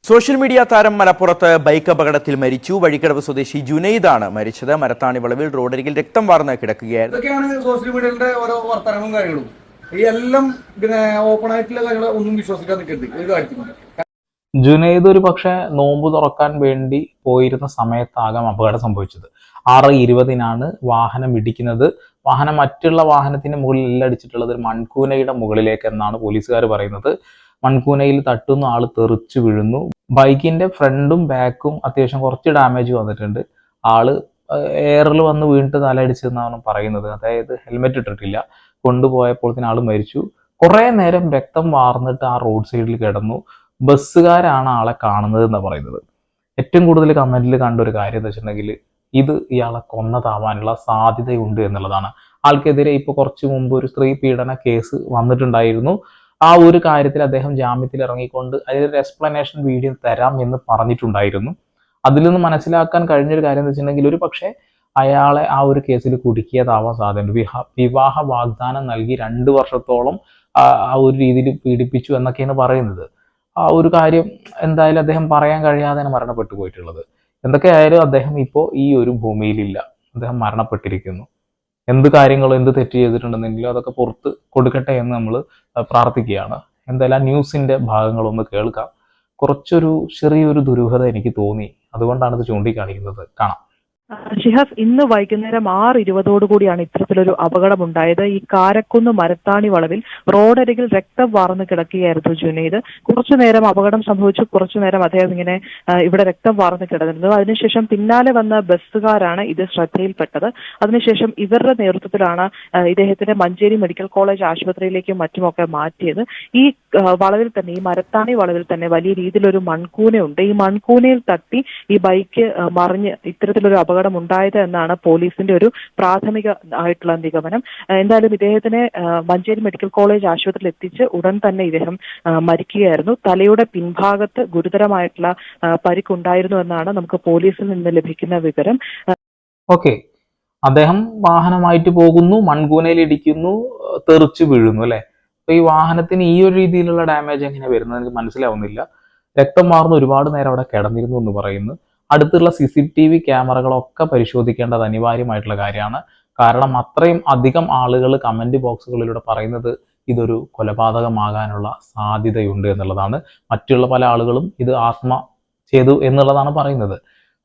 Social media താരം മലപ്പുറത്ത് bike അപകടത്തിൽ മരിച്ചു. വഴിക്കടവ് സ്വദേശി ജുനൈദാണ് മരിച്ചത്. മരത്താണി വളവിൽ റോഡരികിൽ രക്തം വാർന്ന് കിടക്കുകയായിരുന്നു. ഇതൊക്കെയാണ് സോഷ്യൽ മീഡിയയുടെ ഓരോ വർത്തമാനവും കാര്യങ്ങളും. ഈ എല്ലാം ഓപ്പൺ ആയിട്ടുള്ള കാര്യങ്ങൾ ഒന്നും വിശ്വസിക്കാൻ നിൽക്കരുത് ഒരു കാര്യത്തിലും. ജുനൈദ് ഒരു പക്ഷെ നോമ്പ് തുറക്കാൻ വേണ്ടി പോയിരുന്ന സമയത്താകാം അപകടം സംഭവിച്ചത്. 6:20 വാഹനം ഇടിക്കുന്നത്. വാഹനം മറ്റുള്ള വാഹനത്തിന്റെ മുകളിലല്ല അടിച്ചിട്ടുള്ളത്, ഒരു മൺകൂനയുടെ മുകളിലേക്ക് എന്നാണ് പോലീസുകാർ പറയുന്നത്. മൺകൂനയിൽ തട്ടുന്ന ആള് തെറിച്ചു വീഴുന്നു. ബൈക്കിന്റെ ഫ്രണ്ടും ബാക്കും അത്യാവശ്യം കുറച്ച് ഡാമേജ് വന്നിട്ടുണ്ട്. ആള് എയറിൽ വന്ന് വീണിട്ട് തലയടിച്ചെന്നാണ് പറയുന്നത്. അതായത് ഹെൽമെറ്റ് ഇട്ടിട്ടില്ല. കൊണ്ടുപോയപ്പോഴത്തേന് ആള് മരിച്ചു. കുറെ നേരം രക്തം വാർന്നിട്ട് ആ റോഡ് സൈഡിൽ കിടന്നു. ബസ്സുകാരാണ് ആളെ കാണുന്നത് എന്നാണ് പറയുന്നത്. ഏറ്റവും കൂടുതൽ കമന്റിൽ കണ്ട ഒരു കാര്യം എന്താ വെച്ചിട്ടുണ്ടെങ്കിൽ ഇത് ഇയാളെ കൊന്നതാവാനുള്ള സാധ്യതയുണ്ട് എന്നുള്ളതാണ്. ആൾക്കെതിരെ ഇപ്പൊ കുറച്ചു മുമ്പ് ഒരു സ്ത്രീ പീഡന കേസ് വന്നിട്ടുണ്ടായിരുന്നു. ആ ഒരു കാര്യത്തിൽ അദ്ദേഹം ജാമ്യത്തിൽ ഇറങ്ങിക്കൊണ്ട് അതിലൊരു എക്സ്പ്ലനേഷൻ വീഡിയോ തരാം എന്ന് പറഞ്ഞിട്ടുണ്ടായിരുന്നു. അതിൽ നിന്ന് മനസ്സിലാക്കാൻ കഴിഞ്ഞൊരു കാര്യം എന്ന് വെച്ചിട്ടുണ്ടെങ്കിൽ ഒരു പക്ഷേ അയാളെ ആ ഒരു കേസിൽ കുടുക്കിയതാവാൻ സാധ്യതയുണ്ട്. വിവാഹ വാഗ്ദാനം നൽകി 2 വർഷത്തോളം ആ ഒരു രീതിയിൽ പീഡിപ്പിച്ചു എന്നൊക്കെയാണ് പറയുന്നത്. ആ ഒരു കാര്യം എന്തായാലും അദ്ദേഹം പറയാൻ കഴിയാതെയാണ് മരണപ്പെട്ടു പോയിട്ടുള്ളത്. എന്തൊക്കെയായാലും അദ്ദേഹം ഇപ്പോൾ ഈ ഒരു ഭൂമിയിലില്ല. അദ്ദേഹം മരണപ്പെട്ടിരിക്കുന്നു. എന്ത് കാര്യങ്ങളും എന്ത് തെറ്റ് ചെയ്തിട്ടുണ്ടെന്നെങ്കിലും അതൊക്കെ പുറത്ത് കൊടുക്കട്ടെ എന്ന് നമ്മൾ പ്രാർത്ഥിക്കുകയാണ്. എന്തായാലും ന്യൂസിന്റെ ഭാഗങ്ങളൊന്ന് കേൾക്കാം. കുറച്ചൊരു ചെറിയൊരു ദുരൂഹത എനിക്ക് തോന്നി, അതുകൊണ്ടാണ് ഇത് ചൂണ്ടിക്കാണിക്കുന്നത്. കാണാം. ഷിഹാസ്, ഇന്ന് വൈകുന്നേരം 6:20 ഇത്തരത്തിലൊരു അപകടമുണ്ടായത്. ഈ കാരക്കുന്ന് മരത്താണി വളവിൽ റോഡരികിൽ രക്തം വാർന്ന് കിടക്കുകയായിരുന്നു ജുനൈദ്. കുറച്ചു നേരം അപകടം സംഭവിച്ചു. കുറച്ചു നേരം അദ്ദേഹം ഇങ്ങനെ ഇവിടെ രക്തം വാർന്ന് കിടന്നിരുന്നത്. അതിനുശേഷം പിന്നാലെ വന്ന ബസ്സുകാരാണ് ഇത് ശ്രദ്ധയിൽപ്പെട്ടത്. അതിനുശേഷം ഇവരുടെ നേതൃത്വത്തിലാണ് ഇദ്ദേഹത്തിന്റെ മഞ്ചേരി മെഡിക്കൽ കോളേജ് ആശുപത്രിയിലേക്കും മറ്റുമൊക്കെ മാറ്റിയത്. ഈ വളവിൽ തന്നെ, ഈ മരത്താണി വളവിൽ തന്നെ വലിയ രീതിയിലൊരു മൺകൂനയുണ്ട്. ഈ മൺകൂനയിൽ തട്ടി ഈ ബൈക്ക് മറിഞ്ഞ് ഇത്തരത്തിലൊരു അപകടം ഉണ്ടായത് എന്നാണ് പോലീസിന്റെ ഒരു പ്രാഥമിക ആയിട്ടുള്ള നിഗമനം. എന്തായാലും ഇദ്ദേഹത്തിനെ മഞ്ചേരി മെഡിക്കൽ കോളേജ് ആശുപത്രിയിൽ എത്തിച്ച് ഉടൻ തന്നെ ഇദ്ദേഹം മരിക്കുകയായിരുന്നു. തലയുടെ പിൻഭാഗത്ത് ഗുരുതരമായിട്ടുള്ള പരിക്കുണ്ടായിരുന്നു എന്നാണ് നമുക്ക് പോലീസിൽ നിന്ന് ലഭിക്കുന്ന വിവരം. ഓക്കെ, അദ്ദേഹം വാഹനമായിട്ട് പോകുന്നു, മൺകൂനയിൽ ഇടിക്കുന്നു, തെറിച്ചു വീഴുന്നു അല്ലെ. അപ്പൊ ഈ വാഹനത്തിന് ഈ ഒരു രീതിയിലുള്ള ഡാമേജ് എങ്ങനെ വരുന്നത് എനിക്ക് മനസ്സിലാവുന്നില്ല. രക്തം മാർന്ന് ഒരുപാട് നേരം അവിടെ കിടന്നിരുന്നു എന്ന് പറയുന്നു. അടുത്തുള്ള CCTV ക്യാമറകളൊക്കെ പരിശോധിക്കേണ്ടത് അനിവാര്യമായിട്ടുള്ള കാര്യമാണ്. കാരണം അത്രയും അധികം ആളുകൾ കമന്റ് ബോക്സുകളിലൂടെ പറയുന്നത് ഇതൊരു കൊലപാതകമാകാനുള്ള സാധ്യതയുണ്ട് എന്നുള്ളതാണ്. മറ്റുള്ള പല ആളുകളും ഇത് ചെയ്തു എന്നുള്ളതാണ് പറയുന്നത്.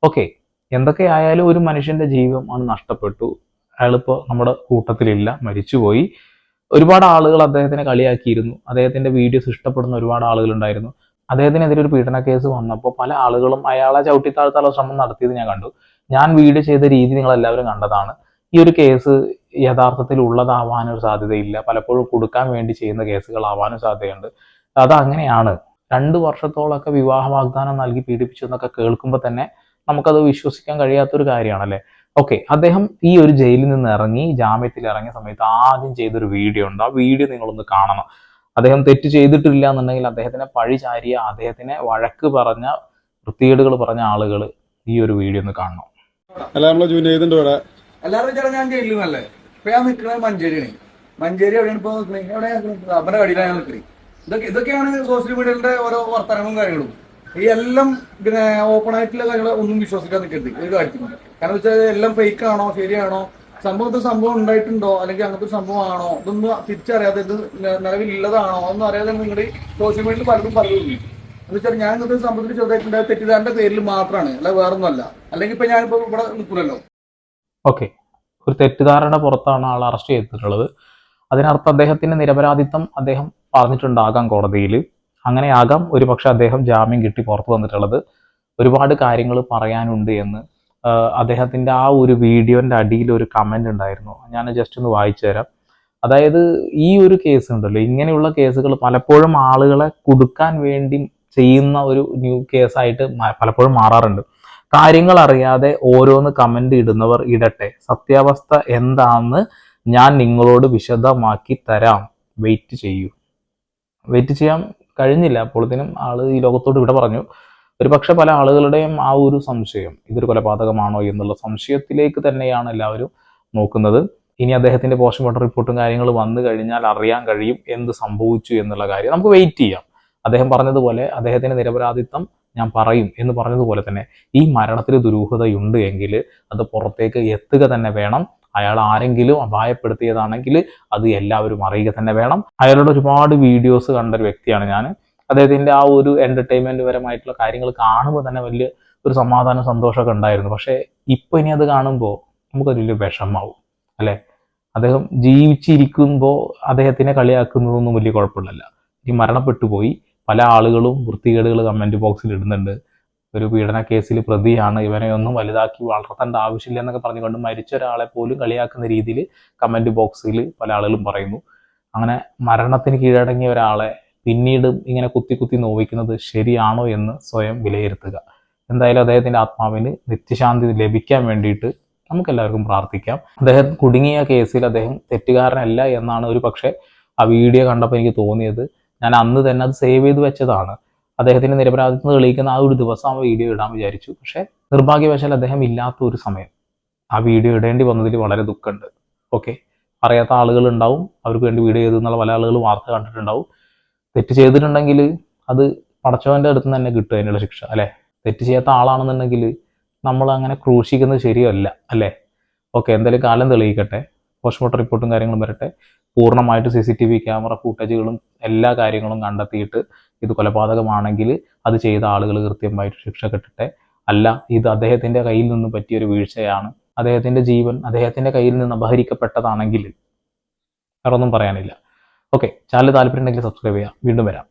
ഓക്കെ, എന്തൊക്കെയായാലും ഒരു മനുഷ്യന്റെ ജീവൻ നഷ്ടപ്പെട്ടു. അയാളിപ്പോൾ നമ്മുടെ കൂട്ടത്തിലില്ല, മരിച്ചുപോയി. ഒരുപാട് ആളുകൾ അദ്ദേഹത്തിനെ കളിയാക്കിയിരുന്നു. അദ്ദേഹത്തിന്റെ വീഡിയോസ് ഇഷ്ടപ്പെടുന്ന ഒരുപാട് ആളുകൾ ഉണ്ടായിരുന്നു. അദ്ദേഹത്തിനെതിരെ ഒരു പീഡന കേസ് വന്നപ്പോൾ പല ആളുകളും അയാളെ ചവിട്ടിത്താഴ്ത്താനുള്ള ശ്രമം നടത്തിയത് ഞാൻ കണ്ടു. ഞാൻ വീഡിയോ ചെയ്ത രീതി നിങ്ങൾ എല്ലാവരും കണ്ടതാണ്. ഈ ഒരു കേസ് യഥാർത്ഥത്തിൽ ഉള്ളതാവാനൊരു സാധ്യതയില്ല. പലപ്പോഴും കൊടുക്കാൻ വേണ്ടി ചെയ്യുന്ന കേസുകളാവാനും സാധ്യതയുണ്ട്. അത് അങ്ങനെയാണ്. 2 വർഷത്തോളമൊക്കെ വിവാഹ വാഗ്ദാനം നൽകി പീഡിപ്പിച്ചു എന്നൊക്കെ കേൾക്കുമ്പോൾ തന്നെ നമുക്കത് വിശ്വസിക്കാൻ കഴിയാത്തൊരു കാര്യമാണല്ലേ. ഓക്കെ, അദ്ദേഹം ഈ ഒരു ജയിലിൽ നിന്ന് ഇറങ്ങി ജാമ്യത്തിൽ ഇറങ്ങിയ സമയത്ത് ആദ്യം ചെയ്തൊരു വീഡിയോ ഉണ്ട്. ആ വീഡിയോ നിങ്ങളൊന്ന് കാണണം. അദ്ദേഹം തെറ്റ് ചെയ്തിട്ടില്ല എന്നുണ്ടെങ്കിൽ അദ്ദേഹത്തിനെ പഴി ചാരിയ, അദ്ദേഹത്തിനെ വഴക്ക് പറഞ്ഞ, വൃത്തികേടുകൾ പറഞ്ഞ ആളുകൾ ഈ ഒരു വീഡിയോ ഒന്ന് കാണണം. എല്ലാവരും ഞാൻ ജയിലിൽ നല്ലേ. ഇപ്പൊ ഞാൻ നിൽക്കുന്നത് മഞ്ചേരിയാണ്. മഞ്ചേരി എവിടെയാണ് ഇപ്പൊ നിൽക്കുന്നത്? എവിടെ അവരുടെ കടിയിലാണ് ഞാൻ നിൽക്കുന്നത്. ഇതൊക്കെയാണ് സോഷ്യൽ മീഡിയയുടെ ഓരോ വർത്തമാനവും കാര്യങ്ങളും. ഈ എല്ലാം ഓപ്പൺ ആയിട്ടുള്ള കാര്യങ്ങൾ ഒന്നും വിശ്വസിക്കാൻ നിൽക്കരുത് ഒരു കാര്യത്തിലും. കാരണം വെച്ചാൽ എല്ലാം ഫേക്ക് ആണോ ശരിയാണോ, സംഭവം ഉണ്ടായിട്ടുണ്ടോ അല്ലെങ്കിൽ അങ്ങനത്തെ ഒരു സംഭവമാണോ, ഇതൊന്നും തിരിച്ചറിയാതെ ഇത് നിലവിലുള്ളതാണോ ഒന്നും അറിയാതെ നിങ്ങളുടെ സോഷ്യൽ മീഡിയയിൽ പലരും പറയുന്നു. എന്ന് വെച്ചാൽ ഞാൻ ഇങ്ങനത്തെ സംഭവത്തിൽ ചെറുതായിട്ടുണ്ടായ തെറ്റിദ്ധാരന്റെ പേരിൽ മാത്രമാണ്, അല്ല വേറൊന്നുമല്ല. അല്ലെങ്കിൽ ഇപ്പൊ ഞാനിപ്പോ ഇവിടെ നിൽക്കില്ലല്ലോ. ഓക്കെ, ഒരു തെറ്റിദ്ധാരണ പുറത്താണ് ആൾ അറസ്റ്റ് ചെയ്തിട്ടുള്ളത്. അതിനർത്ഥം അദ്ദേഹത്തിന്റെ നിരപരാധിത്വം അദ്ദേഹം പറഞ്ഞിട്ടുണ്ടാകാം കോടതിയിൽ. അങ്ങനെയാകാം ഒരു പക്ഷെ അദ്ദേഹം ജാമ്യം കിട്ടി പുറത്തു വന്നിട്ടുള്ളത്. ഒരുപാട് കാര്യങ്ങൾ പറയാനുണ്ട് എന്ന് അദ്ദേഹത്തിന്റെ ആ ഒരു വീഡിയോന്റെ അടിയിൽ ഒരു കമന്റ് ഉണ്ടായിരുന്നു. ഞാൻ ജസ്റ്റ് ഒന്ന് വായിച്ചു തരാം. അതായത് ഈ ഒരു കേസ് ഉണ്ടല്ലോ, ഇങ്ങനെയുള്ള കേസുകൾ പലപ്പോഴും ആളുകളെ കുടുക്കാൻ വേണ്ടി ചെയ്യുന്ന ഒരു ന്യൂ കേസായിട്ട് പലപ്പോഴും മാറാറുണ്ട്. കാര്യങ്ങൾ അറിയാതെ ഓരോന്ന് കമന്റ് ഇടുന്നവർ ഇടട്ടെ, സത്യാവസ്ഥ എന്താണെന്ന് ഞാൻ നിങ്ങളോട് വിശദമാക്കി തരാം, വെയിറ്റ് ചെയ്യൂ. വെയിറ്റ് ചെയ്യാൻ കഴിഞ്ഞില്ല. അപ്പോഴത്തേനും ആള് ഈ ലോകത്തോട് വിട പറഞ്ഞു. ഒരുപക്ഷെ പല ആളുകളുടെയും ആ ഒരു സംശയം, ഇതൊരു കൊലപാതകമാണോ എന്നുള്ള സംശയത്തിലേക്ക് തന്നെയാണ് എല്ലാവരും നോക്കുന്നത്. ഇനി അദ്ദേഹത്തിന്റെ പോസ്റ്റ്മോർട്ടം റിപ്പോർട്ടും കാര്യങ്ങൾ വന്നു കഴിഞ്ഞാൽ അറിയാൻ കഴിയും എന്ത് സംഭവിച്ചു എന്നുള്ള കാര്യം. നമുക്ക് വെയിറ്റ് ചെയ്യാം. അദ്ദേഹം പറഞ്ഞതുപോലെ അദ്ദേഹത്തിന്റെ നിരപരാധിത്വം ഞാൻ പറയും എന്ന് പറഞ്ഞതുപോലെ തന്നെ ഈ മരണത്തിൽ ദുരൂഹതയുണ്ട് എങ്കിൽ അത് പുറത്തേക്ക് എത്തുക തന്നെ വേണം. അയാൾ ആരെങ്കിലും അപായപ്പെടുത്തിയതാണെങ്കിൽ അത് എല്ലാവരും അറിയുക തന്നെ വേണം. അയാളുടെ ഒരുപാട് വീഡിയോസ് കണ്ട ഒരു വ്യക്തിയാണ് ഞാൻ. അദ്ദേഹത്തിൻ്റെ ആ ഒരു എൻ്റർടൈൻമെൻറ്റ് പരമായിട്ടുള്ള കാര്യങ്ങൾ കാണുമ്പോൾ തന്നെ വലിയ ഒരു സമാധാനം സന്തോഷമൊക്കെ ഉണ്ടായിരുന്നു. പക്ഷേ ഇപ്പോൾ ഇനി അത് കാണുമ്പോൾ നമുക്കൊരു വലിയ വിഷമാവും അല്ലേ. അദ്ദേഹം ജീവിച്ചിരിക്കുമ്പോൾ അദ്ദേഹത്തിനെ കളിയാക്കുന്നതൊന്നും വലിയ കുഴപ്പമില്ലല്ല. ഈ മരണപ്പെട്ടു പോയി, പല ആളുകളും വൃത്തികേടുകൾ കമൻറ്റ് ബോക്സിൽ ഇടുന്നുണ്ട്. ഒരു പീഡന കേസിൽ പ്രതിയാണ്, ഇവനെ ഒന്നും വലുതാക്കി വളർത്തേണ്ട ആവശ്യമില്ല എന്നൊക്കെ പറഞ്ഞുകൊണ്ട് മരിച്ച ഒരാളെ പോലും കളിയാക്കുന്ന രീതിയിൽ കമൻറ്റ് ബോക്സിൽ പല ആളുകളും പറയുന്നു. അങ്ങനെ മരണത്തിന് കീഴടങ്ങിയ ഒരാളെ പിന്നീട് ഇങ്ങനെ കുത്തി കുത്തി നോവിക്കുന്നത് ശരിയാണോ എന്ന് സ്വയം വിലയിരുത്തുക. എന്തായാലും അദ്ദേഹത്തിൻ്റെ ആത്മാവിന് നിത്യശാന്തി ലഭിക്കാൻ വേണ്ടിയിട്ട് നമുക്കെല്ലാവർക്കും പ്രാർത്ഥിക്കാം. അദ്ദേഹം കുടുങ്ങിയ കേസിൽ അദ്ദേഹം തെറ്റുകാരനല്ല എന്നാണ് ഒരു പക്ഷേ ആ വീഡിയോ കണ്ടപ്പോൾ എനിക്ക് തോന്നിയത്. ഞാൻ അന്ന് തന്നെ അത് സേവ് ചെയ്ത് വെച്ചതാണ്. അദ്ദേഹത്തിൻ്റെ നിരപരാധിത്വം തെളിയിക്കുന്ന ആ ഒരു ദിവസം ആ വീഡിയോ ഇടാൻ വിചാരിച്ചു. പക്ഷേ നിർഭാഗ്യവശാൽ അദ്ദേഹം ഇല്ലാത്ത ഒരു സമയം ആ വീഡിയോ ഇടേണ്ടി വന്നതിൽ വളരെ ദുഃഖമുണ്ട്. ഓക്കെ, അറിയാത്ത ആളുകളുണ്ടാവും, അവർക്ക് വേണ്ടി വീഡിയോ ചെയ്തെന്നുള്ള പല ആളുകളും വാർത്ത കണ്ടിട്ടുണ്ടാവും. തെറ്റ് ചെയ്തിട്ടുണ്ടെങ്കിൽ അത് പടച്ചവൻ്റെ അടുത്ത് നിന്ന് തന്നെ കിട്ടും അതിനുള്ള ശിക്ഷ അല്ലേ. തെറ്റ് ചെയ്യാത്ത ആളാണെന്നുണ്ടെങ്കിൽ നമ്മൾ അങ്ങനെ ക്രൂശിക്കുന്നത് ശരിയല്ല അല്ലേ. ഓക്കെ, എന്തായാലും കാലം തെളിയിക്കട്ടെ, പോസ്റ്റ്മോർട്ടം റിപ്പോർട്ടും കാര്യങ്ങളും വരട്ടെ, പൂർണ്ണമായിട്ട് CCTV ക്യാമറ ഫൂട്ടേജുകളും എല്ലാ കാര്യങ്ങളും കണ്ടെത്തിയിട്ട് ഇത് കൊലപാതകമാണെങ്കിൽ അത് ചെയ്ത ആളുകൾ കൃത്യമായിട്ട് ശിക്ഷ കിട്ടട്ടെ. അല്ല, ഇത് അദ്ദേഹത്തിൻ്റെ കയ്യിൽ നിന്ന് പറ്റിയൊരു വീഴ്ചയാണ്, അദ്ദേഹത്തിൻ്റെ ജീവൻ അദ്ദേഹത്തിൻ്റെ കയ്യിൽ നിന്ന് അപഹരിക്കപ്പെട്ടതാണെങ്കിൽ വേറൊന്നും പറയാനില്ല. ഓക്കെ, ചാനൽ താല്പര്യം ഉണ്ടെങ്കിൽ സബ്സ്ക്രൈബ് ചെയ്യാം. വീണ്ടും വരാം.